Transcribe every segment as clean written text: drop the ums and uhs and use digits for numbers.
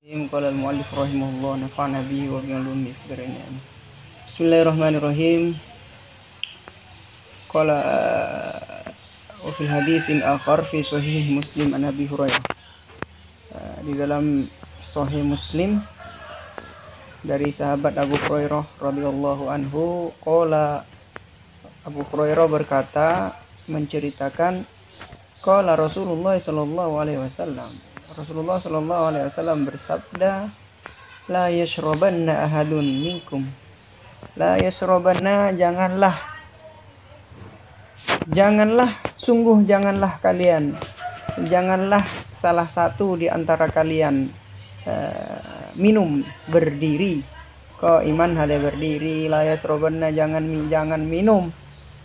Qala al-mu'allif rahimahullah nafa'ana bihi wa bi'ulumi fid-dharain. Bismillahirrahmanirrahim. Qala wa fil haditsin akhar fi sahih Muslim an Abi Hurairah. Di dalam sahih Muslim dari sahabat Abu Hurairah radhiyallahu anhu, qala Abu Hurairah berkata menceritakan qala Rasulullah sallallahu alaihi wasallam. Rasulullah sallallahu alaihi wasallam bersabda, la yashrabanna ahadun minkum. La yashrabanna, janganlah kalian, janganlah salah satu di antara kalian minum berdiri. Qaiman hale berdiri. La yashrabanna, jangan minum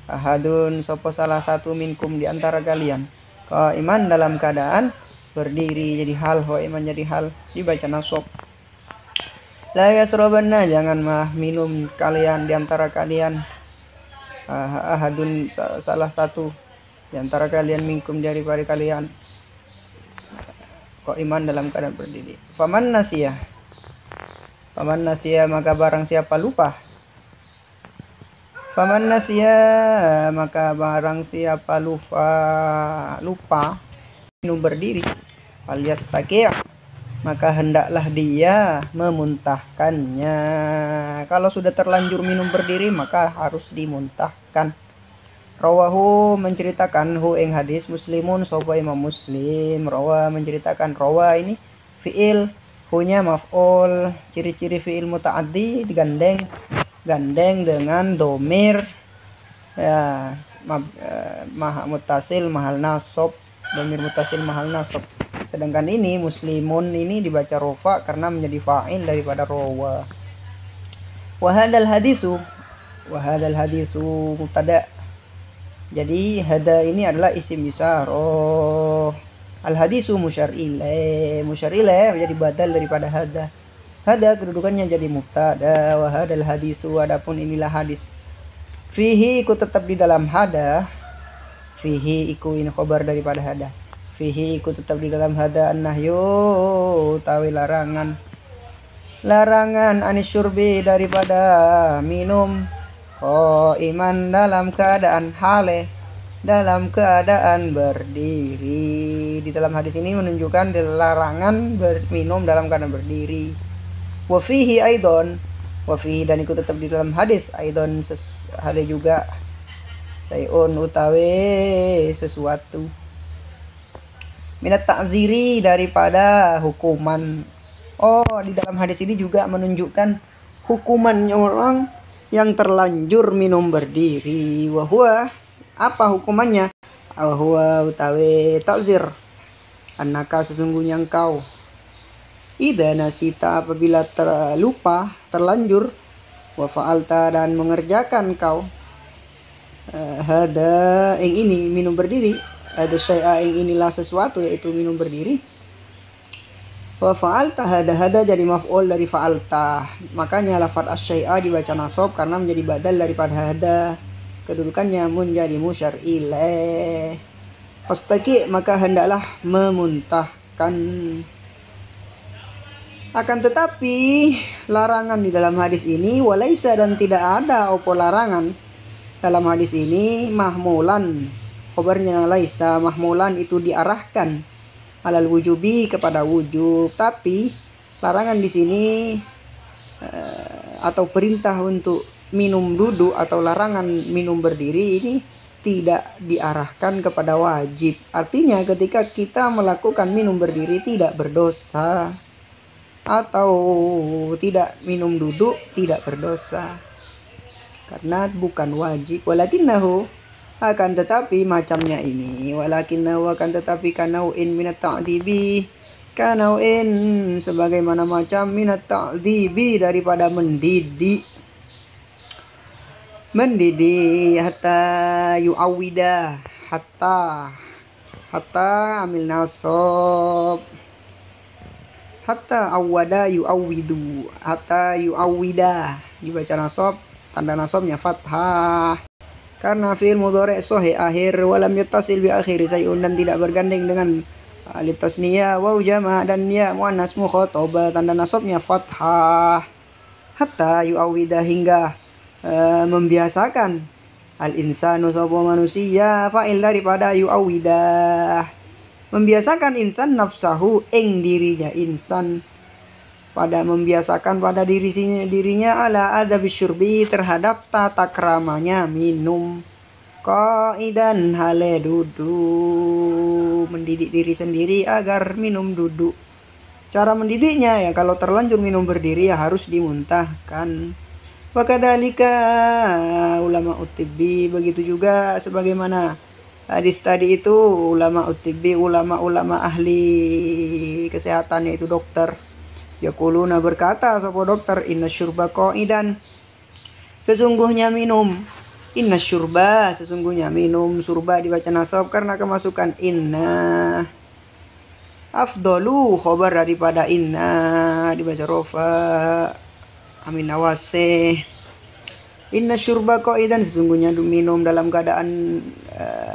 ahadun sapa salah satu minkum di antara kalian. Qaiman dalam keadaan berdiri, jadi hal, qaiman jadi hal, dibaca nasab. La yasrabanna, jangan minum kalian di antara kalian ahadun salah satu di antara kalian minkum daripada kalian qaiman dalam keadaan berdiri. Faman nasiya, maka barang siapa lupa. Faman nasiya, maka barang siapa lupa minum berdiri, alias takia, maka hendaklah dia memuntahkannya. Kalau sudah terlanjur minum berdiri maka harus dimuntahkan. Rawahu, menceritakan hu ing hadis Muslimun sapa Imam Muslim. Rawa menceritakan, rawa ini fiil, hunya maf'ul, ciri-ciri fiil muta'addi digandeng dengan domir ya, muttasil mahal nasab, domir muttasil mahal nasab. Sedangkan ini Muslimun ini dibaca rofa karena menjadi fa'il daripada rawa. Wa hadzal hadisu mubtada. Jadi hada ini adalah isim isyarah. Al hadisu musyar ilaih menjadi badal daripada hada. Hada kedudukannya jadi mubtada. Wa hadzal hadisu, adapun inilah hadis. Fihi, ikut tetap di dalam hada. Fihi iku ini khabar daripada hada. Fihi iku tetap di dalam hada an-nahyu utawi larangan anis syurbi daripada minum qaiman dalam keadaan hale, dalam keadaan berdiri. Di dalam hadis ini menunjukkan larangan minum dalam keadaan berdiri. Wa fihi aidon, wa fihi, dan ikut tetap di dalam hadis aidon hale juga sayun utawi sesuatu minat ta'ziri daripada hukuman. Di dalam hadis ini juga menunjukkan hukumannya orang yang terlanjur minum berdiri. Wahwa, apa hukumannya? Wahwa utawi ta'zir, annaka sesungguhnya engkau, idza nasita apabila terlupa, terlanjur, wa fa'alta dan mengerjakan kau hada ing ini minum berdiri, ada syai'a ing inilah sesuatu, yaitu minum berdiri. Wa fa'alta hada jadi maf'ul dari fa'alta, makanya lafaz asy-syai'a dibaca nasab karena menjadi badal daripada hada, kedudukannya menjadi musyar ilaih. Fastaqi, maka hendaklah memuntahkan. Akan tetapi larangan di dalam hadis ini walaisa, dan tidak ada opo larangan dalam hadis ini mahmulan, khabarnya laisa mahmulan itu diarahkan alal wujubi, kepada wujub. Tapi larangan di sini atau perintah untuk minum duduk atau larangan minum berdiri ini tidak diarahkan kepada wajib. Artinya ketika kita melakukan minum berdiri tidak berdosa, atau tidak minum duduk tidak berdosa karena bukan wajib. Walakinnahu, akan tetapi macamnya ini, walakinnahu akan tetapi kanauin minat ta'dibi, kanauin sebagaimana macam minat ta'dibi daripada mendidik hatta yu'awida, hatta amil nasab, hatta awwada yu'awwidu, hatta yu'awwida dibaca nasab, tanda nasabnya fathah karena fi'il mudhari' sahih akhir, walam yattasil bi akhiri sayun, dan tidak bergandeng dengan alif tasniyah, waw jama' dan ya muannas mukhatabah, tanda nasabnya fathah. Hatta yu'awwidah, hingga membiasakan al insanu sapa manusia, fa'il daripada yu'awwidah, membiasakan insan nafsahu ing dirinya insan, pada membiasakan pada dirinya ala adab syurbi, terhadap tata keramanya minum, qaidan hale duduk, mendidik diri sendiri agar minum duduk. Cara mendidiknya ya kalau terlanjur minum berdiri ya harus dimuntahkan. Wa kadzalika ulama utibbi, begitu juga sebagaimana hadis tadi itu ulama utibbi, ulama ahli kesehatan, yaitu dokter. Yaquluna, berkata sapa dokter, inna syurba qaidan, sesungguhnya minum, inna syurba, sesungguhnya minum, surba dibaca nasab karena kemasukan inna, afdalu khobar daripada inna dibaca rofa, amin nawase. Inna syurba qaidan, sesungguhnya minum dalam keadaan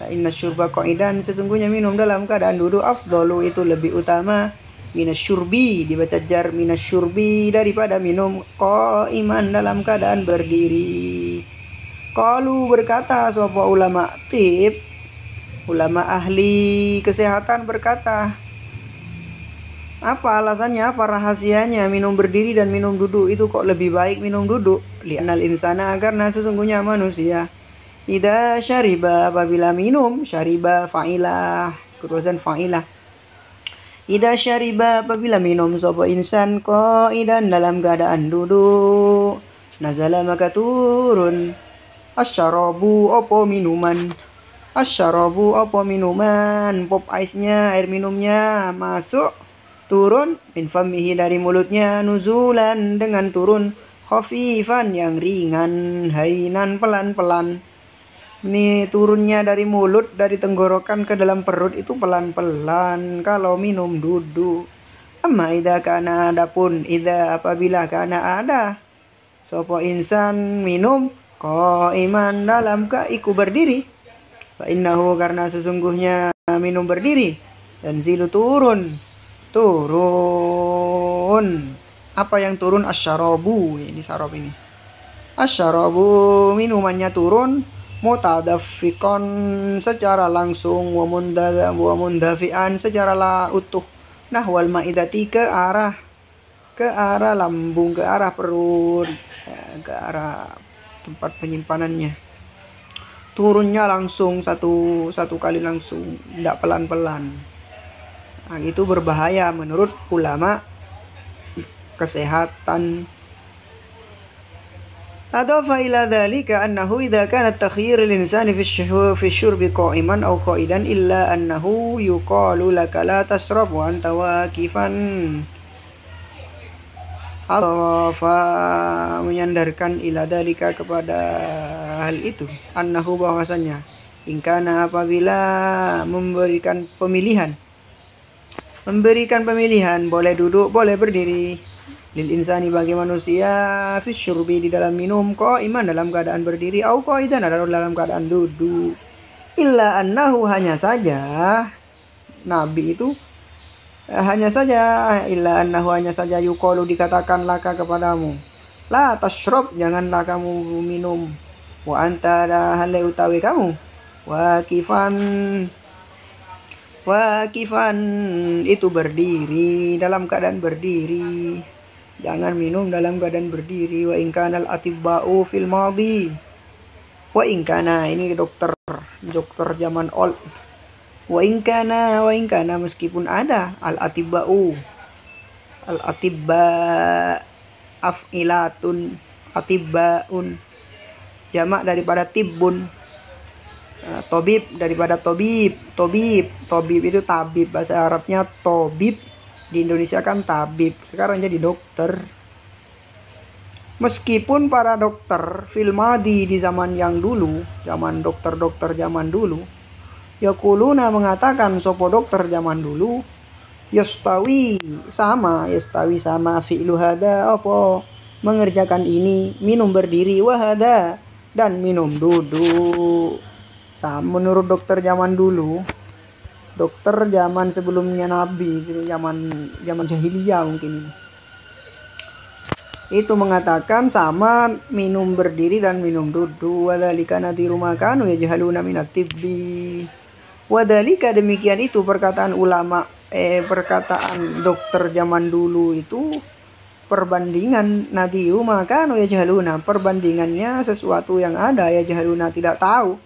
inna syurba qaidan, sesungguhnya minum dalam keadaan duduk, afdalu itu lebih utama, minasyurbi dibaca jar, minasyurbi daripada minum, qaiman dalam keadaan berdiri. Qalu, berkata sapa ulama tib, ulama ahli kesehatan berkata, apa alasannya, apa rahasianya minum berdiri dan minum duduk itu kok lebih baik minum duduk? Li'anal insana, karena sesungguhnya manusia, idza syariba, apabila minum, syariba fa'ilah, keruasan fa'ilah. Idza syariba, apabila minum sapa insan qaidan dalam keadaan duduk, nazala maka turun, asyarabu opo minuman, asyarabu opo minuman, pop ice-nya, air minumnya masuk, turun, min famihi dari mulutnya, nuzulan dengan turun, khafifan yang ringan, hainan pelan-pelan. Ini turunnya dari mulut, dari tenggorokan ke dalam perut itu pelan-pelan kalau minum duduk. Amma idza kana, adapun idza apabila kana ada sapa insan minum qaiman dalam kaiku berdiri, fa innahu, karena sesungguhnya minum berdiri, dan zilu turun apa yang turun, asyarabu, ini sarab ini, asyarabu minumannya turun, mutadaffiqan secara langsung, wa mundafi'an secara utuh, nahwal maidati ke arah lambung, ke arah perut, ke arah tempat penyimpanannya. Turunnya langsung satu kali langsung, tidak pelan-pelan. Nah, itu berbahaya menurut ulama kesehatan. Adafa ila dzalika annahu idza kana takhyir al-insani fi syurbi qa'iman aw qa'idan illa annahu yuqalu laka la tasrab wa anta waqifan. Adafa, menyandarkan ila dzalika, kepada hal itu, annahu, bahwasannya, ingkana, apabila memberikan pemilihan, boleh duduk boleh berdiri, lil insani bagi manusia, fi syurbi di dalam minum, qaiman dalam keadaan berdiri, au qaidan dalam keadaan duduk, illa annahu, hanya saja Nabi itu illa annahu hanya saja yuqalu dikatakan laka kepadamu, la tashrab janganlah kamu minum, wa anta hale utawi kamu, wakifan itu berdiri, dalam keadaan berdiri, jangan minum dalam keadaan berdiri. Wa ingkanal atibba'u fil madhi, wa ingkana, ini dokter zaman old, wa ingkana meskipun ada al atibba'u, af'ilatun, atibba'un jamak daripada tibbun, tobib daripada tobib itu tabib, bahasa Arabnya tobib, di Indonesia kan tabib, sekarang jadi dokter. Meskipun para dokter fil madi, di zaman yang dulu, zaman dokter zaman dulu, yaquluna mengatakan sopo dokter zaman dulu, yastawi sama fi'lu hada, apa mengerjakan ini, minum berdiri, wahada dan minum duduk. Menurut dokter zaman dulu dokter zaman sebelumnya Nabi, zaman jahiliyah mungkin. Itu mengatakan sama minum berdiri dan minum duduk. Wadzalika nadhiru ma kanu yajhaluna minat tibbi. Wadzalika demikian itu perkataan ulama, perkataan dokter zaman dulu itu perbandingan nadhiru ma kanu yajhaluna, perbandingannya sesuatu yang ada, yajhaluna tidak tahu.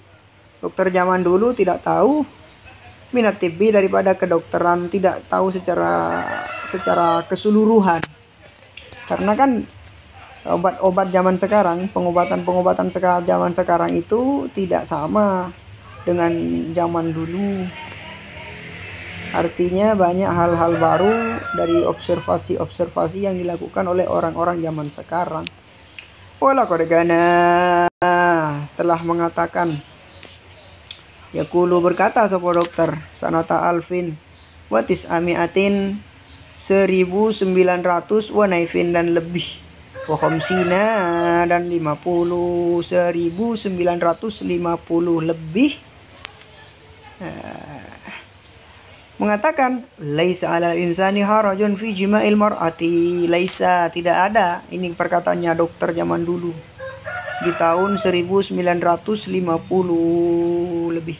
Dokter zaman dulu tidak tahu minat tibbi daripada kedokteran, tidak tahu secara keseluruhan. Karena kan obat-obat zaman sekarang, pengobatan zaman sekarang itu tidak sama dengan zaman dulu. Artinya banyak hal-hal baru dari observasi yang dilakukan oleh orang-orang zaman sekarang. Walaqad kana, telah mengatakan, yaqulu berkata sapa dokter, sanata alfin wa tis'amiatin 1900 wa naifin dan lebih, wa khamsina dan 50, 1950 lebih. Mengatakan laisa 'alal insani harajun fi jima'il mar'ati, laisa tidak ada, ini perkataannya dokter zaman dulu di tahun 1950 lebih.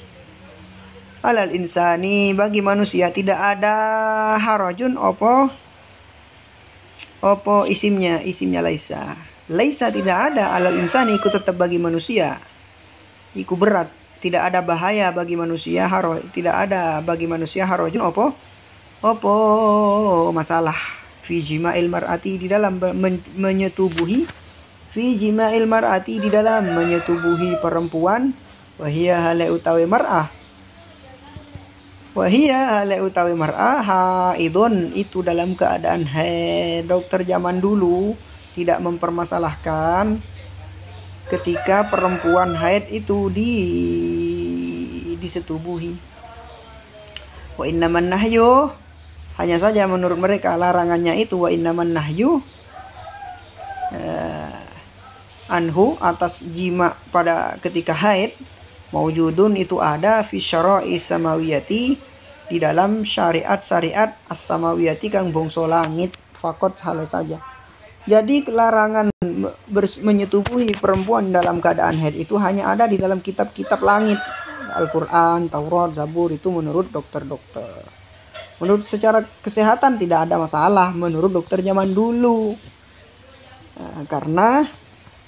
Alal insani, bagi manusia tidak ada harajun, opo isimnya laisa tidak ada, alal insani iku tetap bagi manusia, iku berat, tidak ada bahaya bagi manusia, tidak ada bagi manusia harajun, opo masalah, fi jima'il mar'ati, di dalam menyetubuhi, fi jima'il mar'ati, di dalam menyetubuhi perempuan, wahia hale utawi mar'ah, wahia hale utawi mar'ah haidun, itu dalam keadaan haid. Dokter zaman dulu tidak mempermasalahkan ketika perempuan haid itu disetubuhi. Wa innaman nahyu, hanya saja menurut mereka larangannya itu, wa innaman nahyu anhu, atas jima pada ketika haid, maujudun itu ada, fi syara'i samawiyati, di dalam syariat-syariat as-samawiyati kang bangsa langit, fakot hal saja. Jadi larangan menyetubuhi perempuan dalam keadaan haid itu hanya ada di dalam kitab-kitab langit, Al-Quran, Taurat, Zabur, itu menurut dokter-dokter. Menurut secara kesehatan tidak ada masalah menurut dokter zaman dulu. Karena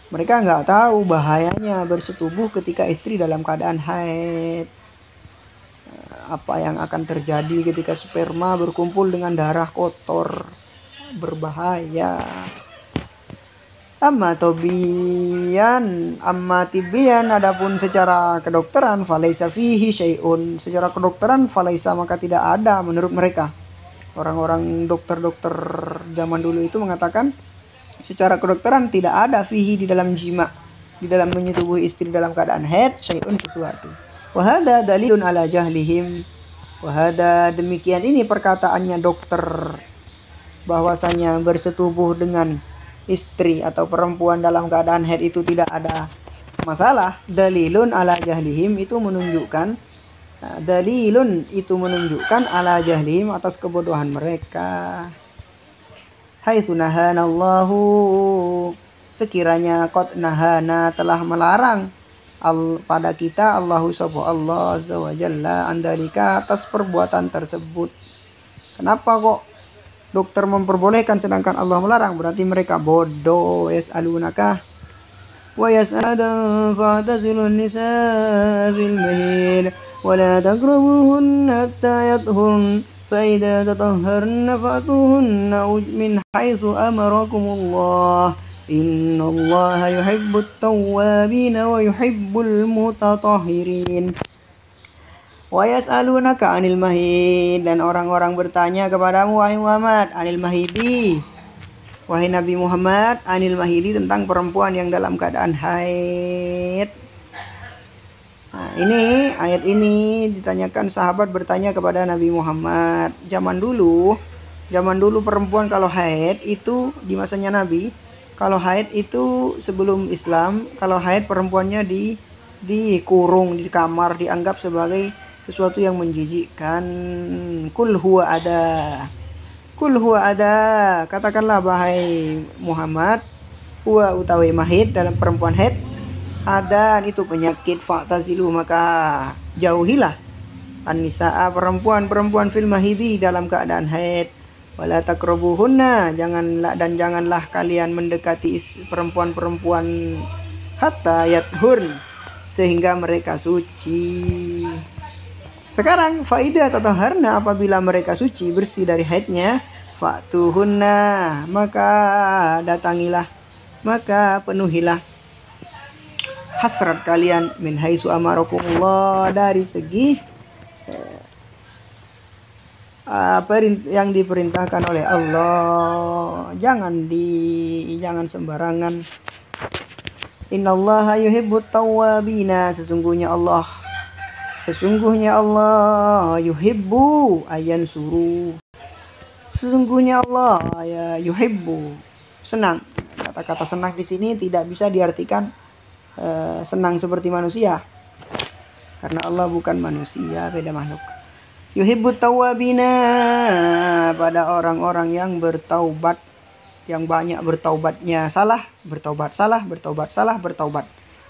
mereka nggak tahu bahayanya bersetubuh ketika istri dalam keadaan haid. Apa yang akan terjadi ketika sperma berkumpul dengan darah kotor, berbahaya. Amma tibian, adapun secara kedokteran, falaisa fihi syai'un, secara kedokteran falaisa, maka tidak ada menurut mereka. Orang-orang dokter-dokter zaman dulu itu mengatakan secara kedokteran tidak ada fihi, di dalam jima, di dalam menyetubuhi istri dalam keadaan haid, syai'un sesuatu. Wahada dalilun ala jahlihim, wahada demikian ini perkataannya dokter bahwasanya bersetubuh dengan istri atau perempuan dalam keadaan haid itu tidak ada masalah. Dalilun ala jahlihim, itu menunjukkan, dalilun itu menunjukkan ala jahlihim, atas kebodohan mereka. Haitsu nahanallahu, sekiranya qad nahana telah melarang pada kita, Allahu subhanahu Allah azza wa jalla, andalika, atas perbuatan tersebut. Kenapa kok dokter memperbolehkan sedangkan Allah melarang? Berarti mereka bodoh. Yas'alunaka wa yas'adan fa'tazilun nisa fil mahid wa la taqrabuhunna hatta yathurn fa idza tatahharna fa'tuhunna min haitsu amarakumullah innallaha yuhibbut tawwabin wa yuhibbul mutatahhirin. Wa yas'alunaka 'anil mahid, dan orang-orang bertanya kepadamu wahai Muhammad, 'anil mahidi, wahai Nabi Muhammad, 'anil mahidi, tentang perempuan yang dalam keadaan haid. Nah, ini ayat ini ditanyakan, sahabat bertanya kepada Nabi Muhammad. Zaman dulu perempuan kalau haid itu di masanya Nabi, kalau haid itu sebelum Islam, kalau haid perempuannya dikurung di kamar, dianggap sebagai sesuatu yang menjijikkan. Kul huwa ada. Kul huwa ada. Katakanlah wahai Muhammad, huwa utawi mahid dalam perempuan haid, ada itu penyakit, fa'tazilu maka jauhilah an-nisaa perempuan fil mahidi dalam keadaan haid, wala taqrabuhunna janganlah kalian mendekati perempuan hatta yathurn sehingga mereka suci. Sekarang faidah tataharna apabila mereka suci bersih dari haidnya, fa'tuhunna maka datangilah, maka penuhilah hasrat kalian min haitsu amarakumullah dari segi yang diperintahkan oleh Allah. Jangan sembarangan. Innallaha yuhibbut tawwabina, sesungguhnya Allah yuhibbu ayan suruh. Sesungguhnya Allah ya yuhibbu, senang. Kata-kata senang di sini tidak bisa diartikan senang seperti manusia, karena Allah bukan manusia, beda makhluk. Yuhibbut tawwabina, pada orang-orang yang bertaubat, yang banyak bertaubatnya. Bertaubat.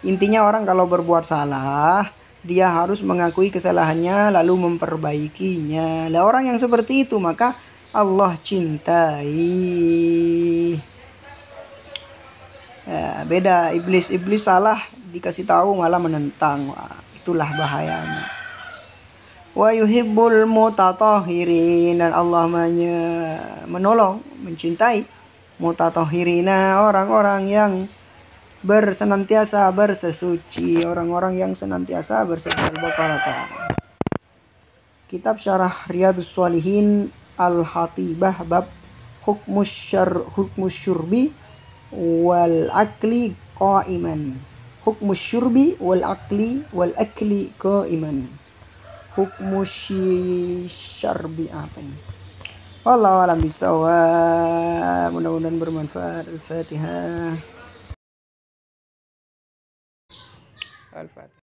Intinya orang kalau berbuat salah, dia harus mengakui kesalahannya lalu memperbaikinya. Lah orang yang seperti itu maka Allah cintai. Ya, beda iblis salah dikasih tahu malah menentang. Wah, itulah bahayanya. Wa yuhibbul mutatahhirin, dan Allah menolong, mencintai mutatahhirina, orang-orang yang senantiasa bersesuci, orang-orang yang senantiasa bersuci. Al-Baqarah. Kitab Syarah Riyadhus Shalihin Al-Hatibah bab hukmus syurbi wal akli qa'iman. Hukmus syurbi wal akli qa'iman. Hukmus syarbi apa ini? Wallahu a'lam bishawab. Mudah-mudahan bermanfaat. Al-Fatihah. Al-Fatihah.